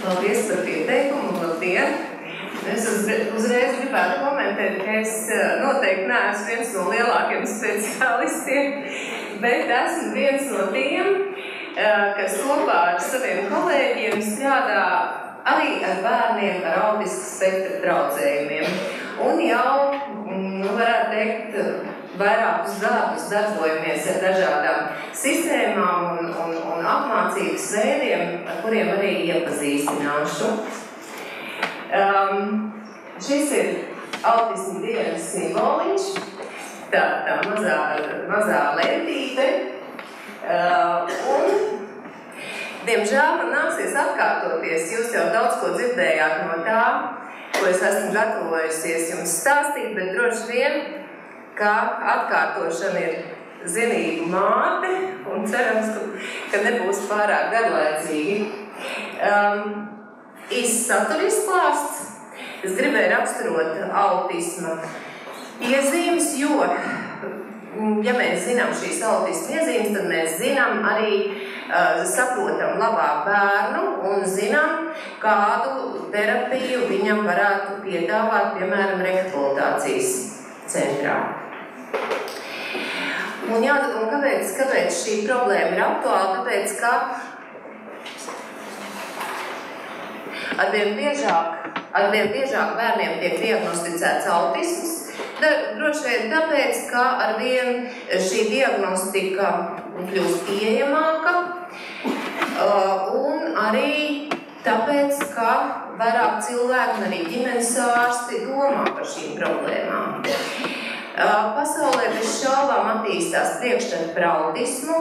Paldies par pieteikumu, labdien! Es uzreiz gribētu komentēt, ka es noteikti neesmu viens no lielākiem speciālistiem, bet esmu viens no tiem, kas kopā ar saviem kolēģiem strādā arī ar bērniem ar autisma spektra traucējumiem. Un jau, varētu teikt, vairākus gadus darbojamies ar dažādām sistēmām un apmācības veidiem, ar kuriem arī iepazīstināšu. Šis ir autisma dienas simboliņš, tā mazā lentīte. Un, diemžēl man nāksies atkārtoties, jūs jau daudz ko dzirdējāt no tā, ko es esmu gatavojusies jums stāstīt, bet droši vien, ka atkārtošana ir zinību māte un cerams, ka nebūs pārāk garlaicīgi. Īsts satura izklāsts. Es gribēju raksturot autisma iezīmes, jo, ja mēs zinām šīs autisma iezīmes, tad mēs zinām arī, saprotam labāk bērnu un zinām, kādu terapiju viņam varētu piedāvāt, piemēram, rehabilitācijas centrā. Un kāpēc šī problēma ir aktuāla? Tāpēc, ka arvien biežāk bērniem tiek diagnosticēts autisms. Droši vien tāpēc, ka arvien šī diagnostika kļūst pieejamāka, un arī tāpēc, ka vairāk cilvēku un arī ģimenes ārsti domā par šīm problēmām. Pasaulē bez šaubām attīstās priekšstati par autismu.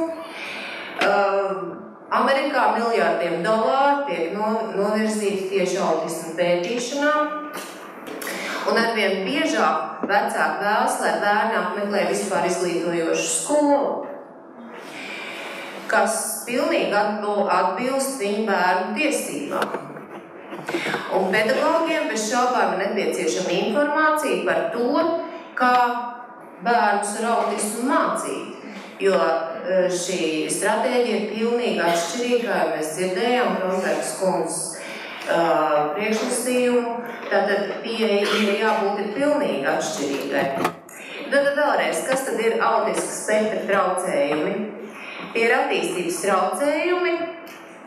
Amerikā miljārdiem dolāru tiek novirzīti tieši autismu pētīšanām. Un arvien biežāk vecāki vēlas, lai bērni apmeklē vispār izglītojošu skolu, kas pilnīgi atbilst viņu bērnu tiesībām. Un pedagogiem bez šaubām ir nepieciešama informācija par to, kā bērnus ar autismu mācīt, jo šī stratēģija ir pilnīgi atšķirīga, kā mēs dzirdējām, Kronbergas kundzes priekšlasījumu, tātad pieeja jābūt ir pilnīgi atšķirīgai. Tad vēlreiz, kas tad ir autisma spektra traucējumi? Tie ir attīstības traucējumi,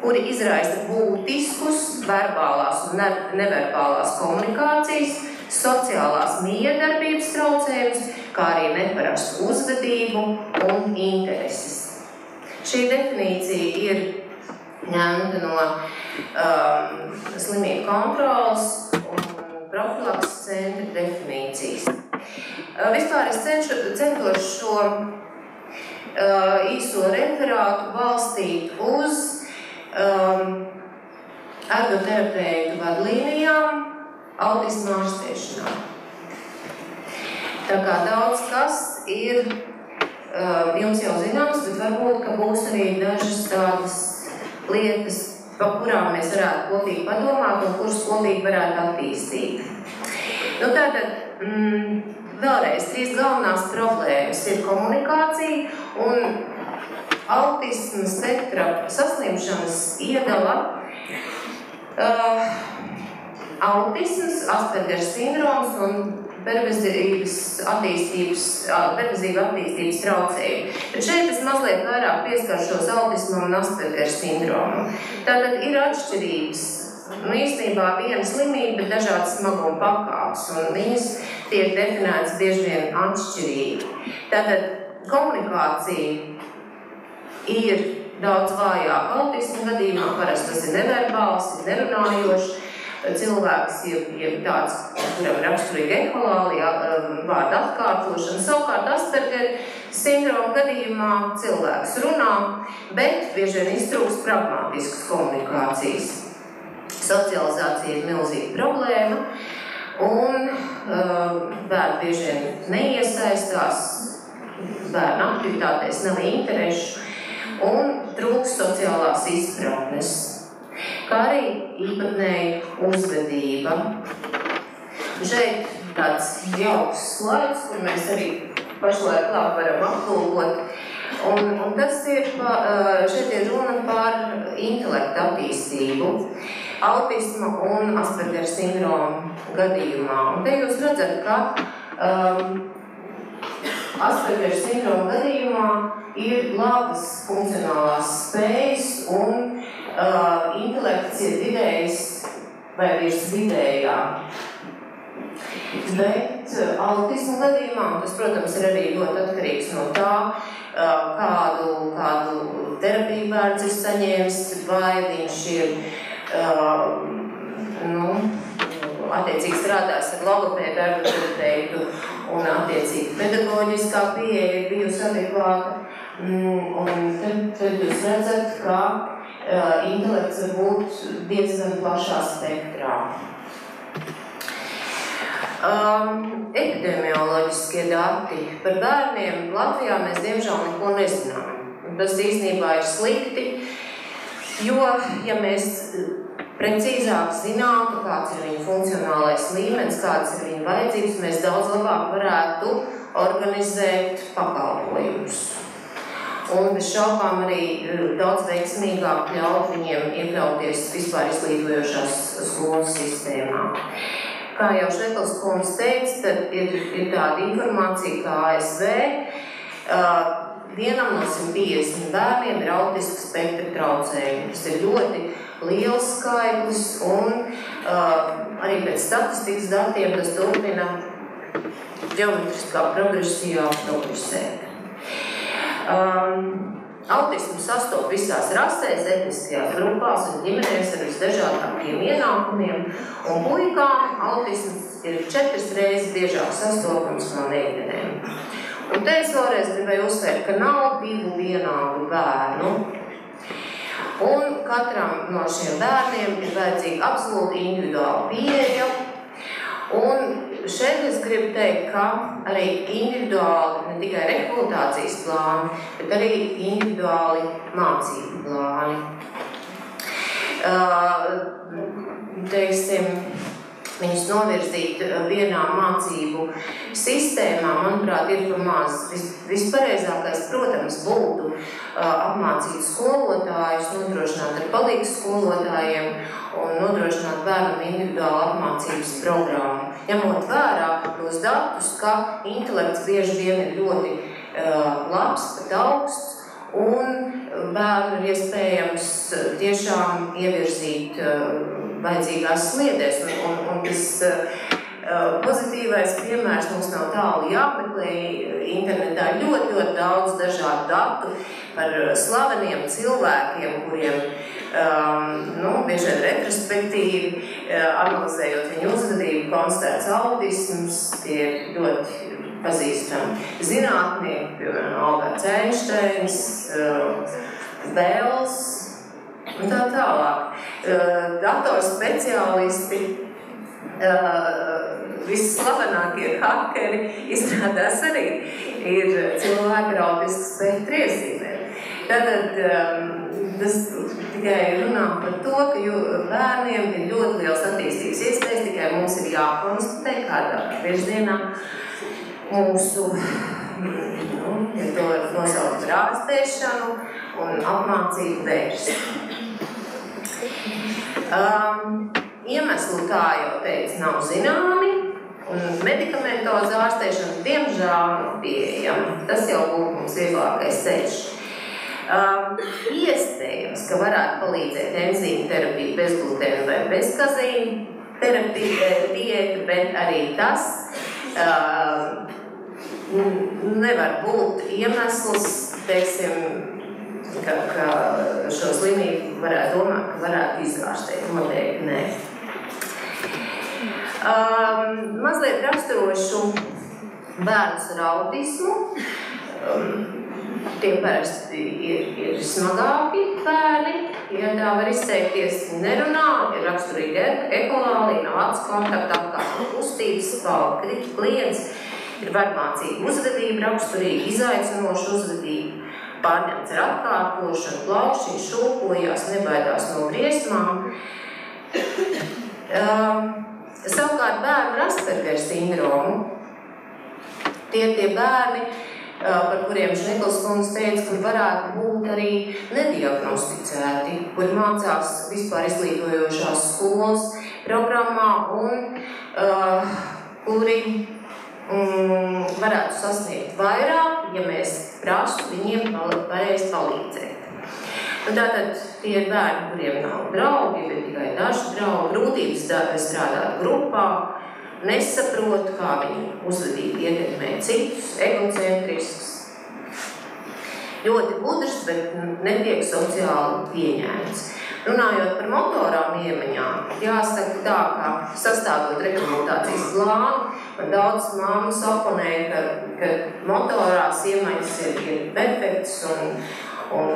kuri izraisa būtiskus verbālās un neverbālās komunikācijas, sociālās miedarbības traucējumus, kā arī neparastu uzvedību un intereses. Šī definīcija ir ņemta no slimību kontrolas un profilakses centra definīcijas. Vispār es centos šo īso referātu balstīt uz ergoterapeitu vadlīnijām autisma ārstēšanā. Tā kā daudz kas ir jums jau zināms, bet varbūt, ka būs arī dažas tādas lietas, pa kurām mēs varētu kopīgi padomāt un kuras kopīgi varētu attīstīt. Tātad, vēlreiz, 3 galvenās problēmas ir komunikācija un autisma spektra saslimšanas iedala autisms, Aspergers sindroms un perverzīva attīstības traucējumi. Bet šeit es mazliet vairāk pieskaršos autismam un Aspergers sindromam. Tātad ir atšķirības. Īstenībā viena slimība, bet dažādas smaguma pakāpes, un viņas tiek definētas bieži vien atšķirīgi. Tātad komunikācija ir daudz vājāka autisma gadījumā, parasti tas ir neverbāls, ir nerunājošs cilvēks, jeb tāds, kuram raksturīga eholālija, vārda atkārtošana. Savukārt Asperger sindroma gadījumā cilvēks runā, bet bieži vien iztrūkst pragmatiskas komunikācijas. Socializācija ir milzīga problēma, un bērni bieži vien neiesaistās, bērnu aktivitātēs nav interešu, un trūkst sociālās izpratnes, kā arī īpatnēja uzvedība. Šeit tāds jauks slaids, kur mēs arī pašlaik labi varam aplūkot. Un tas ir, šeit ir runa par intelektu attīstību. autisma un Asperger sindroma gadījumā. Un te jūs redzat, ka Asperger sindroma gadījumā ir labas funkcionālās spējas un intelekts ir vidējs vai virs vidējā. Bet autisma gadījumā, un tas, protams, ir arī ļoti atkarīgs no tā, kādu terapiju bērns ir saņēmis, vai viņš ir attiecīgi strādās ar logopēdu, ergoterapeitu un attiecīgi pedagoģiskā pieeja ir bijusi adekvāta. Un tad jūs redzat, ka intelekts var būt diezgan plašā spektrā. Epidemioloģiskie dati par bērniem Latvijā mēs diemžēl neko nezinām. Tas īstenībā ir slikti, jo, ja mēs precīzāk zinātu, kāds ir viņa funkcionālais līmenis, kādas ir viņa vajadzības, mēs daudz labāk varētu organizēt pakalpojumus. Un bez šaubām arī daudz veiksmīgāk ļaut viņiem iekļauties vispār izglītojošās skolas sistēmā. Kā jau Švetls kundze teica, tad ir tāda informācija, kā ASV. Vienam no 150 bērniem ir autiska spektra traucējumi. Tas ir ļoti liels skaitlis un arī pēc statistikas datiem tas turpina ģeometriskā progresijā progresēt. Autismu sastop visās rasēs, etniskajās grupās un ģimenēs ar visdažādākiem ienākumiem, un puikām autisms ir 4 reizes biežāk sastopams no meitenēm. Un te es vēlreiz gribēju uzsvērt, ka nav 2 vienādu bērnu, un katram no šiem bērniem ir vajadzīga absolūti individuāla pieeja, un šeit es gribu teikt, ka arī individuāli, ne tikai rehabilitācijas plāni, bet arī individuāli mācību plāni. Viņus novirzīt vienā mācību sistēmā, manuprāt, ir par maz. Vispareizākais, protams, būtu apmācīt skolotājus, nodrošināt ar palīgu skolotājiem un nodrošināt bērnam individuālu apmācības programmu. Ņemot vērā tos datus, ka intelekts bieži vien ir ļoti labs, pat augsts, un bērnu ir iespējams tiešām ievirzīt vajadzīgās sliedēs. Un tas pozitīvais piemērs mums nav tālu jāmeklē. Internetā ir ļoti daudz dažādu datu par slaveniem cilvēkiem, kuriem bieži vien retrospektīvi analizējot viņu uzvedību, konstatēts autisms, tie ir ļoti pazīstami zinātnieki, piemēram, Alberts Einsteins, Bēls un tā tālāk. Datorspeciālisti, visslavenākie hakeri izrādās arī ir cilvēki ar autisku spektru iezīmēm. Tātad tas tikai runā par to, ka bērniem ir ļoti liels attīstības iespējas, tikai mums ir jākonstatē kādā virzienā mūsu, ja to nosaukt par ārstēšanu un apmācību vērst. Iemesli, kā jau teicu, nav zināmi, un medikamentoza ārstēšana diemžēl nav pieejama. Tas jau būtu mums vieglākais ceļš. Iespējams, ka varētu palīdzēt enzīmu terapija bezglutēna vai bezkazīna diēta, bet arī tas nevar būt iemesls, teiksim, ka šo slimību varētu domāt, ka varētu izārstēt. Noteikti nē. Mazliet raksturošu bērnus ar autismu. Tie parasti ir smagāki bērni, ja tā var izteikties, nerunā, ir raksturīga ekolālija, nav acu kontakta, apkārt kustības, spalva klients, ir varmācīga uzvedība, raksturīga izaicinoša uzvedība, pārņemts ar atkārtošanu, plaukšķiņš, šūpojās, nebaidās no briesmām. Savukārt bērni ar Asperger sindromu, tie bērni, par kuriem Šneikls kundze teica, kur varētu būt arī nediagnosticēti, kuri mācās vispār izglītojošās skolas programmā un kuri varētu sasniegt vairāk, ja mēs prastu viņiem pareizi palīdzēt. Tātad tie ir bērni, kuriem nav draugi, bet tikai daži draugi, grūtības strādāt grupā, nesaprot, kā viņu uzvedība ietekmē citus, egocentrisks, ļoti gudrs, bet netiek sociāli pieņēmts. Runājot par motorām iemaņām, jāsaka tā, ka sastādot rehabilitācijas plānu, man daudz mammas oponēja, ka motorās iemaņas ir perfekts un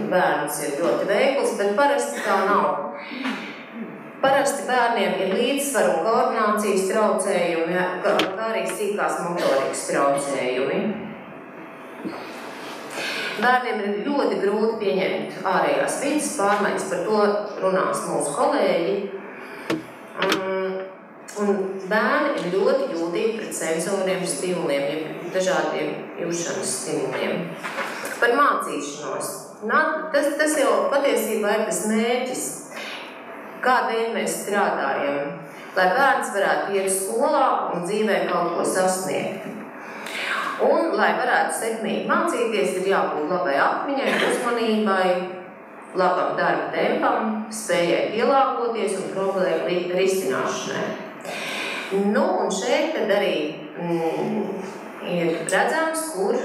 bērns ir ļoti veikls, bet parasti tā nav. Parasti bērniem ir līdzsvaru un koordinācijas traucējumi, kā arī sīkās motorikas traucējumi. Bērniem ir ļoti grūti pieņemt ārējās vidas pārmaiņas, par to runās mūsu kolēģi. Un bērni ir ļoti jūtīgi pret sensoriem stimuliem, dažādiem jūšanas stimuliem. Par mācīšanos. Tas jau patiesībā ir tas mērķis, kādēļ mēs strādājam, lai bērns varētu iet skolā un dzīvē kaut ko sasniegt. Un, lai varētu sekmīgi mācīties, ir jābūt labai atmiņai, uzmanībai, labam darba tempam, spējai pielāgoties un problēmu risināšanai. Un šeit tad arī ir redzams, kur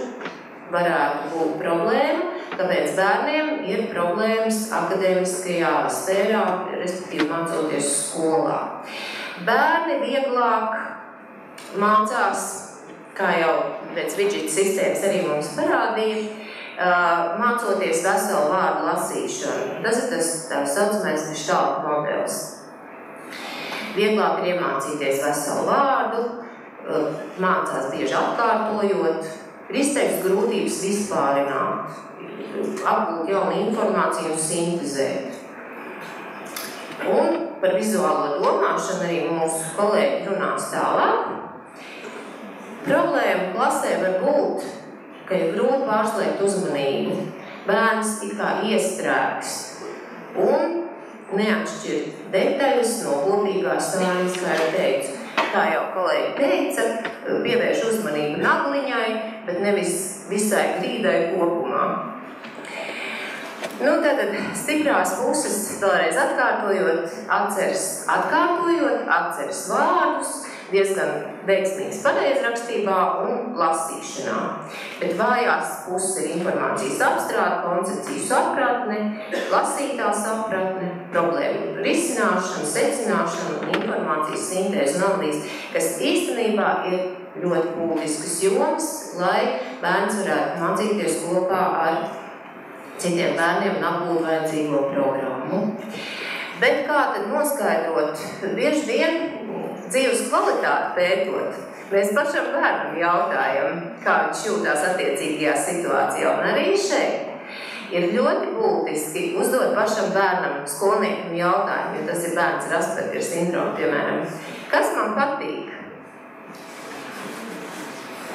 varētu būt problēma, tāpēc bērniem ir problēmas akadēmiskajā sfērā, respektīvi mācoties skolā. Bērni vieglāk mācās, kā jau pēc widget sistēmas arī mums parādīja, mācoties veselu vārdu lasīšanu. Tas ir tas tā saucamais Gestalt modelis. Vieglāk ir iemācīties veselu vārdu, mācās bieži atkārtojot, ir izteikts grūtības vispārināt, apgūt jaunu informāciju un sintezēt. Un par vizuālo domāšanu arī mūsu kolēģi runās tālāk. Problēma klasē var būt, ka ir grūti pārslēgt uzmanību. Bērns it kā iestrēgs un neatšķir detaļas no kopīgās saimes, kā jau teicu. Kā jau kolēģi teica, pievērš uzmanību nagliņai, bet nevis visai grīdai kopumā. Tātad stiprās puses, vēlreiz atkārtojot, atceras vārdus, diezgan veiksmīgs pareizrakstībā un lasīšanā. Bet vājās puses ir informācijas apstrāde, koncepciju sapratne, lasītā sapratne, problēmu risināšana, secināšana un informācijas sintēze un analīze, kas īstenībā ir ļoti būtiskas jomas, lai bērns varētu mācīties kopā ar citiem bērniem un apgūt vajadzīgo programmu. Bet kā tad noskaidrot? Bieži vien dzīves kvalitāti pētot, mēs pašam bērnam jautājam, kā viņš jūtās attiecīgajā situācijā. Un arī šeit ir ļoti būtiski uzdot pašam bērnam, skolniekam jautājumu, ja tas ir bērns ar Asperger sindromu, piemēram, kas man patīk?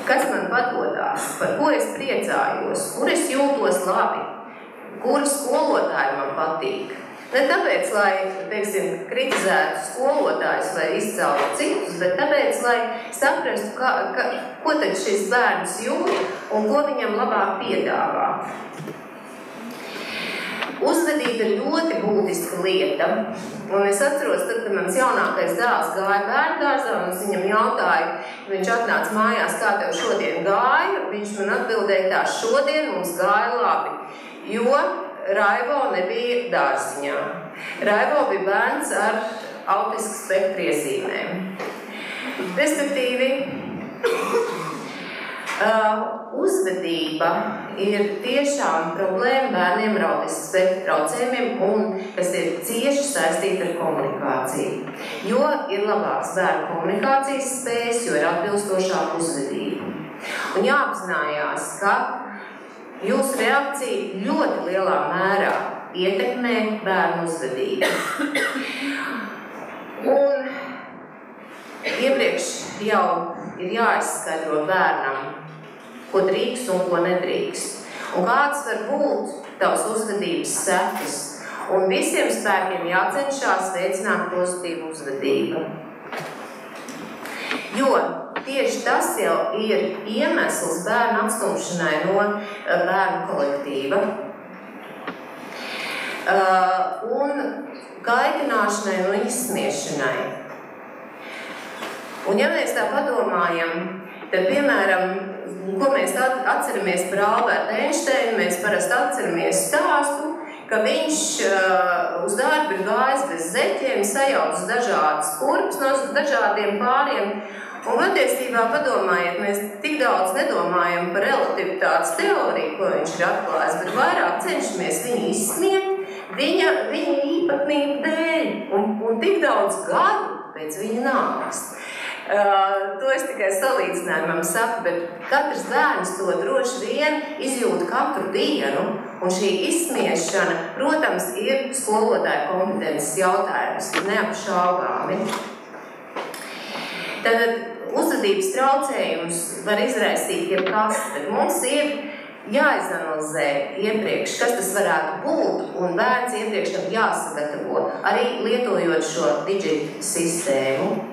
Kas man patīkās? Par ko es priecājos? Kur es jūtos labi? Kuri skolotāji man patīk? Ne tāpēc, lai, teiksim, kritizētu skolotājus vai izceltu citus, bet tāpēc, lai saprastu, ko tad šis bērns jūt un ko viņam labāk piedāvāt. Uzvedība ir ļoti būtiska lieta. Un es atceros, tad, kad mans jaunākais dēls gāja bērngārzā, un es viņam jautāju, viņš atnāca mājās, kā tev šodien gāja, viņš man atbildēja tā, šodien mums gāja labi, jo Raivo nebija dārziņā. Raivo bija bērns ar autisku spektru iezīmēm. Respektīvi, uzvedība ir tiešām problēma bērniem ar autisku spektru traucējumiem un kas ir cieši saistīta ar komunikāciju. Jo ir labāks bērnu komunikācijas spējas, jo ir atbilstošāka uzvedība. Un jāapzinājās, ka jūsu reakcija ļoti lielā mērā ietekmē bērnu uzvedību. Un iepriekš jau ir jāizskaidro bērnam, ko drīkst un ko nedrīkst. Un kāds var būt tavs uzvedības sekas. Un visiem spēkiem jācenšas veicināt pozitīvu uzvedību. Jo tieši tas jau ir iemesls bērnu atstumšanai no bērnu kolektīva. Un kaitināšanai un izsmiešanai. Un ja mēs tā padomājam, tad, piemēram, ko mēs atceramies par Albertu Einsteinu, mēs parasti atceramies stāstu, ka viņš uz darbu ir gājis bez zeķiem, sajaucis dažādas kurpes no dažādiem pāriem. Un patiesībā padomājiet, mēs tik daudz nedomājam par relativitātes teoriju, ko viņš ir atklājis, bet vairāk cenšamies viņu izsmiet viņa īpatnību dēļ un tik daudz gadu pēc viņa nāves. To es tikai salīdzinājumam saku, bet katrs bērns to droši vien izjūt katru dienu, un šī izsmiešana, protams, ir skolotāja kompetences jautājums, neapšaubāmi. Tad uzvedības traucējums var izraisīt jebkas, bet mums ir jāizanalizē iepriekš, kas tas varētu būt, un bērns iepriekš tam jāsagatavo, arī lietojot šo digit sistēmu.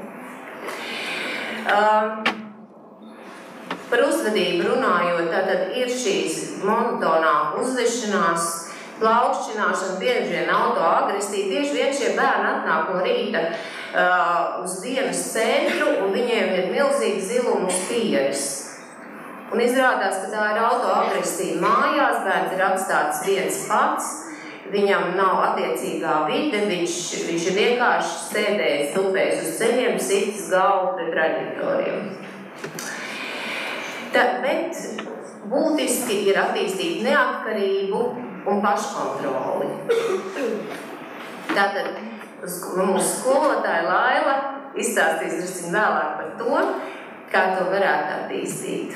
Par uzvedību runājot, tātad ir šīs monotonā uzvešanās, plaukšķināšana, bieži vien autoagresija. Bieži vien šie bērni atnāk no rīta uz dienas centru, un viņiem ir milzīgi zilumi uz pieres. Un izrādās, ka tā ir autoagresija mājās, bērns ir atstāts viens pats, viņam nav attiecīgā vide, viņš ir vienkārši sēdējis, tupējis uz ceļiem, sitis galvu pret radiatoriem. Bet būtiski ir attīstīt neatkarību un paškontroli. Tātad mūsu skolotāja Laila izstāstīs drusciņ vēlāk par to, kā to varētu attīstīt.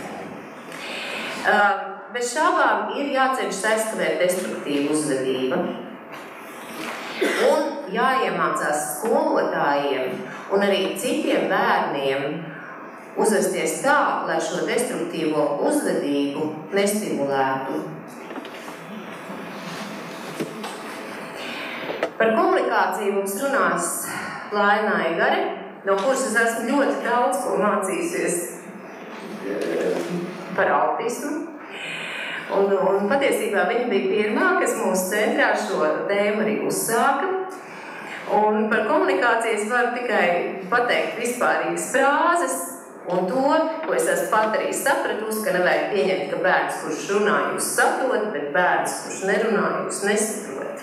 Bez šābām ir jācenšas aizskavēt destruktīvu uzvedību. Un jāiemācās skolotājiem un arī citiem bērniem uzvesties tā, lai šo destruktīvo uzvedību nestimulētu. Par komunikāciju mums runās Laina Eigare, no kuras es esmu ļoti daudz ko mācījusies par autismu. Un patiesībā viņa bija pirmā, kas mūsu centrā šo tēmu arī uzsāka. Un par komunikāciju es varu tikai pateikt vispārīgas frāzes, un to, ko es esmu pat arī sapratusi, ka nevajag pieņemt, ka bērns, kurš runā, jūs saprot, bet bērns, kurš nerunā, jūs nesaprot.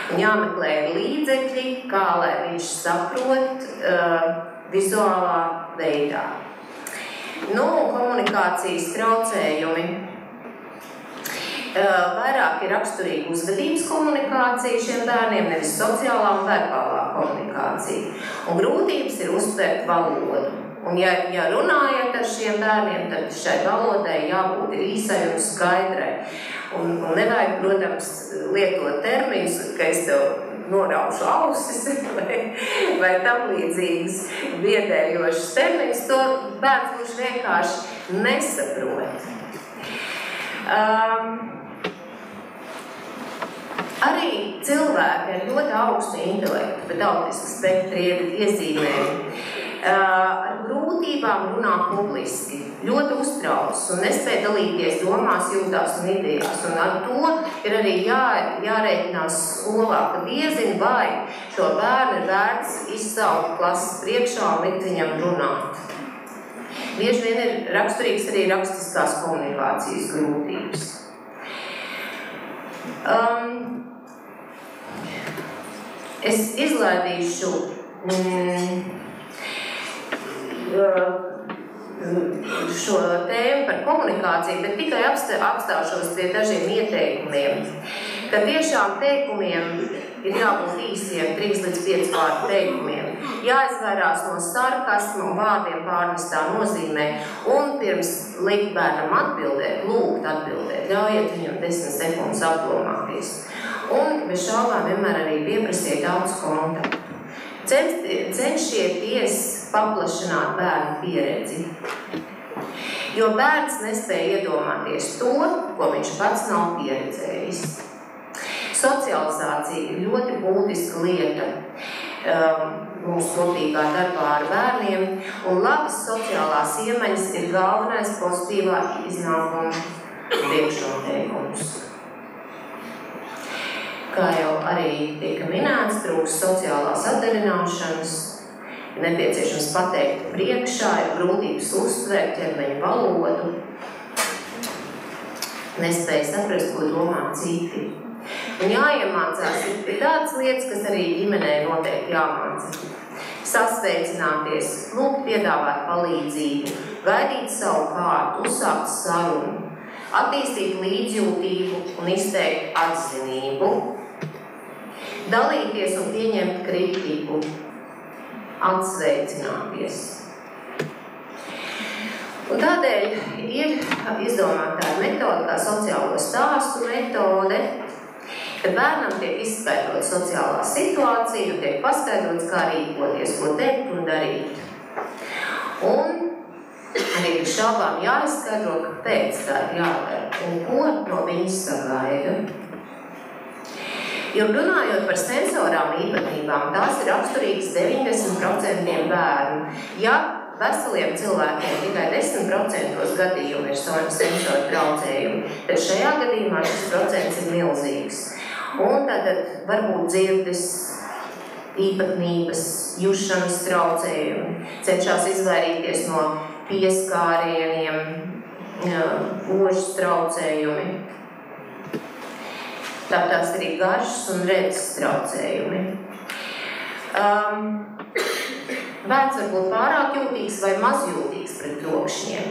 Un jāmeklē līdzekļi, kā lai viņš saprot vizuālā veidā. Komunikācijas traucējumi. Vairāk ir raksturīga uzvedības komunikācija šiem bērniem, nevis sociālā un verbālā komunikācija. Un grūtības ir uztvert valodu. Un ja runājat ar šiem bērniem, tad šai valodai jābūt īsai un skaidrai. Un nevajag, protams, lietot terminus, ka es tev noraušu ausis vai tam līdzīgas biedējošas terminus. To bērns kurš vienkārši nesaprot. Arī cilvēki ar ļoti augstu intelektu, bet autismu spektru iezīmējumu, ar grūtībām runā publiski, ļoti uztraucas un nespēj dalīties domās, jūtās un idejās. Un ar to ir arī jārēķinās skolā, ka diezin vai šo bērnu ir vērts izsaukt klases priekšā un likt viņam runāt. Bieži vien ir raksturīgs arī rakstiskās komunikācijas grūtības. Es izlaidīšu šo tēmu par komunikāciju, bet tikai apstāšos pie dažiem ieteikumiem. Ka tiešām teikumiem ir jābūt īsiem, 3 līdz 5 vārdu teikumiem. Jāizvairās no sarkasma un vārdiem pārnestā nozīmē. Un pirms likt bērnam atbildēt, lūgt atbildēt, ļaujiet viņam 10 sekundes apdomāties. Un bez šaubām vienmēr arī pieprasiet daudz kontaktu. Cenšieties paplašināt bērnu pieredzi. jo bērns nespēja iedomāties to, ko viņš pats nav pieredzējis. Socializācija ir ļoti būtiska lieta mūsu kopīgā darbā ar bērniem, un labas sociālās iemaņas ir galvenais pozitīvā iznākuma priekšnoteikums. Kā jau arī tika minēts, trūkst sociālās atdaļināšanas, ir nepieciešams pateikt priekšā, ir grūtības uztvērt ķermeņa valodu, nespēja saprast, ko domā citi. Un jāiemācās ir tādas lietas, kas arī ģimenē noteikti jāmāca. Sasveicināties, lūgt piedāvāt palīdzību, gaidīt savu kārtu, uzsākt sarunu, attīstīt līdzjūtību un izteikt atzinību, dalīties un pieņemt kritiku, atsveicināties. Un tādēļ ir izdomāta tāda metode, kā sociālo stāstu metode, kad bērnam tiek izskaidrot sociālā situācija, tiek paskaidrots, kā rīkoties, ko teikt un darīt. Un arī ir šaubām jāizskaidro, kāpēc tā ir jādara un ko no viņas sagaida. Jo runājot par sensorām īpatnībām, tās ir raksturīgas 90% bērnu. Ja veseliem cilvēkiem tikai 10% gadījumu ir sensoru traucējumi, tad šajā gadījumā šis procents ir milzīgs. Un tātad varbūt dzirdes īpatnības, jušanas traucējumi, cenšas izvairīties no pieskārieniem, ožas traucējumi. Tāpēc arī garšas un redzes traucējumi. Bērns var būt pārāk jūtīgs vai mazjūtīgs pret trokšņiem,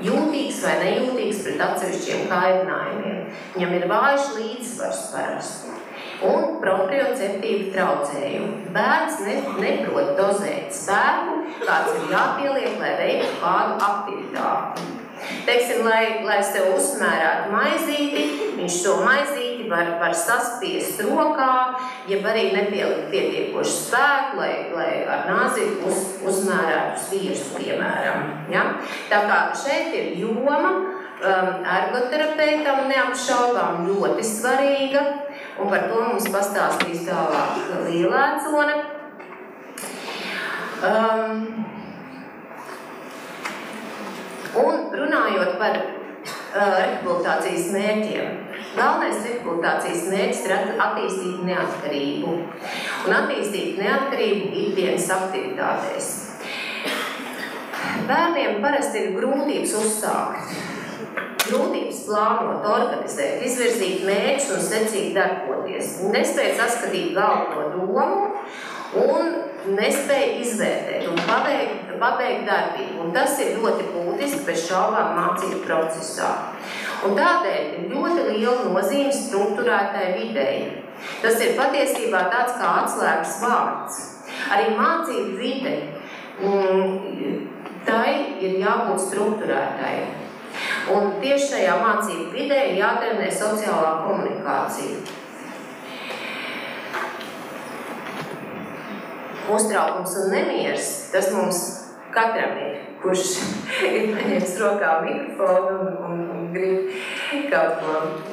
jūtīgs vai nejūtīgs pret atsevišķiem kaitinājumiem. Viņam ir vājš līdzsvars parasti un proprioceptīvi traucējumi. Bērns neprot dozēt spēku, kāds ir jāpieliek, lai veiktu kādu aktivitāti. Teiksim, lai es tev uzsmērētu maizīti, viņš to maizīti var saspiest rokā, jeb arī nepielikt pietiekošu spēku, lai ar nāzi uzmērētu sviestu, piemēram. Ja? Tā kā šeit ir joma ergoterapeitam neapšaubām ļoti svarīga, un par to mums pastāstīs tālāk Lielēcone. Un runājot par rehabilitācijas mērķiem, galvenais rehabilitācijas mērķis ir attīstīt neatkarību un attīstīt neatkarību ikdienas aktivitātēs. Bērniem parasti ir grūtības uzsākt, grūtības plānot, organizēt, izvirzīt mērķus un secīgi darboties. Nespēja saskatīt galveno domu un nespēja izvērtēt un pabeigt darbību. Un tas ir ļoti būtiski bez šaubām mācību procesā. Un tādēļ ir ļoti liela nozīme strukturētai videi. Tas ir patiesībā tāds kā atslēgas vārds. Arī mācību vide, tai ir jābūt strukturētai. Un tieši šajā mācību vidē ir jātrenē sociālā komunikācija. Uztraukums un nemieris, tas mums katram ir, kurš ir paņēmis rokā mikrofonu un grib kaut ko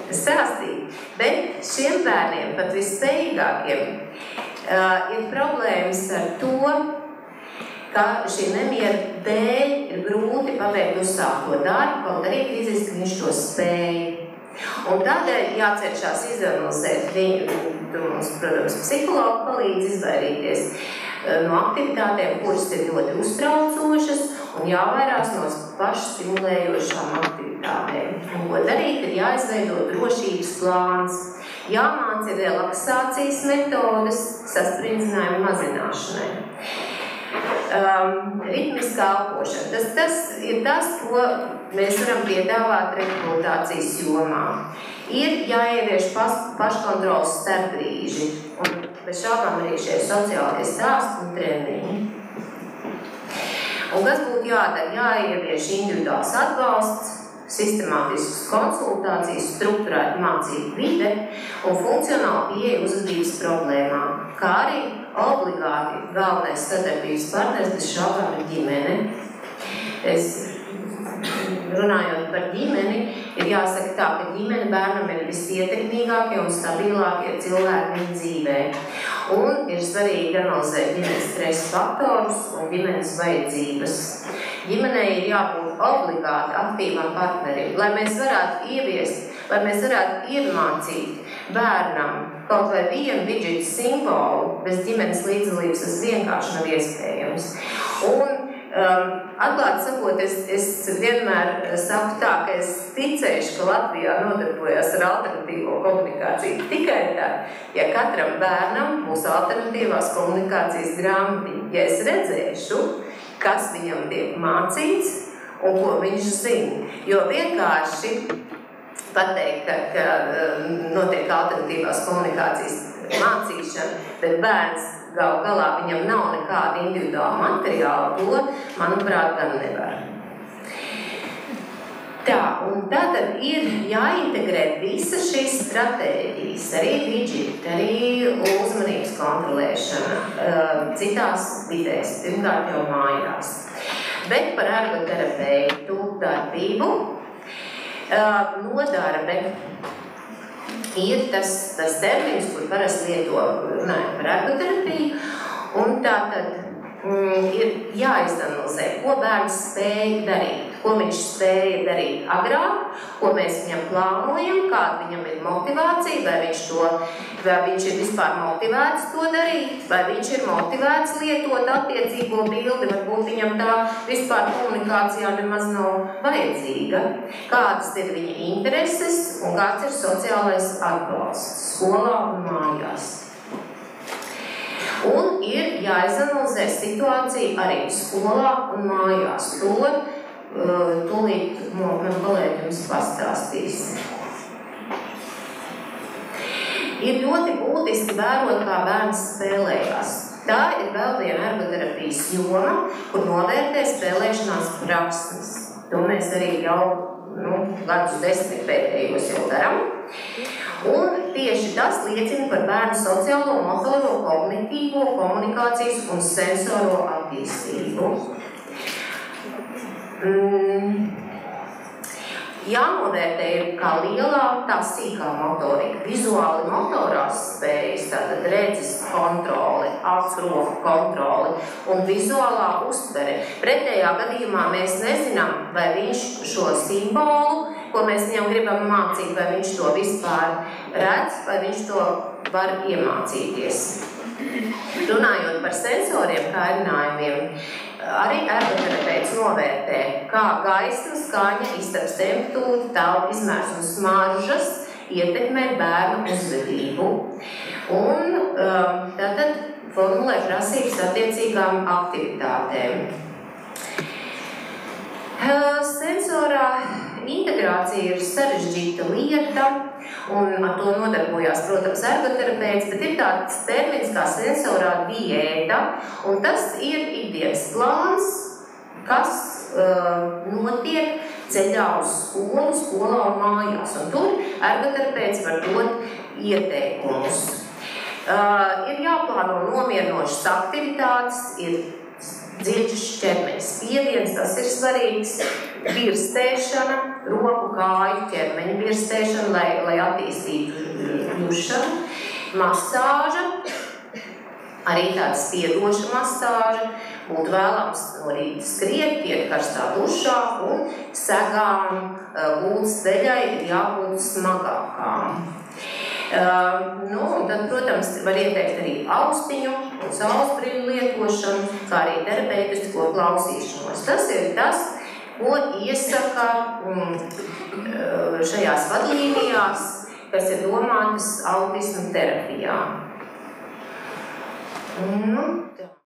stāstīt. Bet šiem bērniem, pat visspējīgākiem, ir problēmas ar to, ka šī nemiera dēļ ir grūti pabeigt uzsākto darbu, kaut arī fiziski viņš to spēja. Un tādēļ jācenšas izanalizēt viņu, mums, protams, psihologi palīdz izvairīties no aktivitātēm, kuras ir ļoti uztraucošas, un jāvairās no pašstimulējošām aktivitātēm. Un ko darīt, ir jāizveido drošības plāns, jāmāca relaksācijas metodes sasprindzinājumu mazināšanai. Ritmiskā elpošana. Tas ir tas, ko mēs varam piedāvāt rehabilitācijas jomā. Ir jāievieš paškontroles starpbrīži, un bez šaubām arī šie sociālie stāsti un treniņi. Un kas būtu jādara? Jāievieš individuāls atbalsts, sistemātiskas konsultācijas, strukturēta mācību vide un funkcionāla pieeja uzvedības problēmām, kā arī obligāti galvenais sadarbības partners bez šaubām ir ģimene. Es runājot par ģimeni, ir jāsaka tā, ka ģimene bērnam ir visietekmīgākie un stabilākie cilvēki viņa dzīvē. Un ir svarīgi analizēt ģimenes stresa faktorus un ģimenes vajadzības. Ģimenei ir jābūt obligāti aktīvam partnerim, lai mēs varētu ieviest, lai mēs varētu iemācīt bērnam kaut vai vienu vidžetu simbolu bez ģimenes līdzdalības, tas vienkārši nav iespējams. Un atklāti sakot, es vienmēr saku tā, ka es ticēšu, ka Latvijā nodarbojas ar alternatīvo komunikāciju tikai tad, ja katram bērnam būs alternatīvās komunikācijas grāmatiņa. Ja es redzēšu, kas viņam tiek mācīts un ko viņš zina. Jo vienkārši pateikt, ka notiek alternatīvās komunikācijas mācīšana, bet bērns galu galā viņam nav nekāda individuāla materiāla, to, manuprāt, gan nevar. Tā, un tātad ir jāintegrē visas šīs stratēģijas, arī widget, arī uzmanības kontrolēšana, citās vidēs, pirmkārt jau mājās. Bet par ergoterapeitu darbību nodarbe ir tas termins, kur parasti lieto runājot par ergoterapiju, un tātad ir jāizanalizē, ko bērns spēja darīt, ko viņš spēja darīt agrāk, ko mēs viņam plānojam, kāda viņam ir motivācija, vai viņš ir vispār motivēts to darīt, vai viņš ir motivēts lietot attiecīgo bildi, varbūt viņam tā vispār komunikācijā nemaz nav vajadzīga, kādas ir viņa intereses un kāds ir sociālais atbalsts skolā un mājās. Un ir jāizanalizē situācija arī skolā un mājās. Tūlīt man kolēģi jums pastāstīs. Ir ļoti būtiski vērot, kā bērns spēlējās. Tā ir vēl viena ergoterapijas joma, kur novērtē spēlēšanās prasmes. To mēs arī jau gadus 10 pēdējos jau darām. Un tieši tas liecina par bērnu sociālo, motoro, kognitīvo, komunikācijas un sensoro attīstību. Jānovērtē kā lielā, tā sīkā motorika, vizuāli motorās spējas, tātad redzes kontrole, acu kontrole un vizuālā uztvere. Pretējā gadījumā mēs nezinām, vai viņš šo simbolu, ko mēs viņam gribam mācīt, vai viņš to vispār redz, vai viņš to var iemācīties. Runājot par sensoriem, kārinājumiem, arī ergoterapeits novērtē, kā gaisma, skaņa, istabas temperatūra, telpu izmērs un smaržas ietekmē bērnu uzvedību. Un tātad formulē prasības attiecīgām aktivitātēm. Sensorā integrācija ir sarežģīta lieta, un ar to nodarbojās, protams, ergoterapeits, bet ir tāds termins kā sensorā diēta, un tas ir ikdienas plāns, kas notiek ceļā uz skolu, skolā un mājās, un tur ergoterapeits var dot ieteikumus. Ir jāplāno nomierinošas aktivitātes, ir dziļš ķermeņa spiediens, tas ir svarīgs, birstēšana, roku, kāju, ķermeņa birstēšana, lai attīstītu jušanu, masāža, arī tāda spiedoša masāža, būtu vēlams no rīta skriet, iet karstā dušā un segām gultas veļai ir jābūt smagākām. Un tad, protams, var ieteikt arī austiņu un saulesbrīļu lietošanu, kā arī terapeitisko klausīšanos. Tas ir tas, ko iesaka šajās vadlīnijās, kas ir domātas autisma terapijā.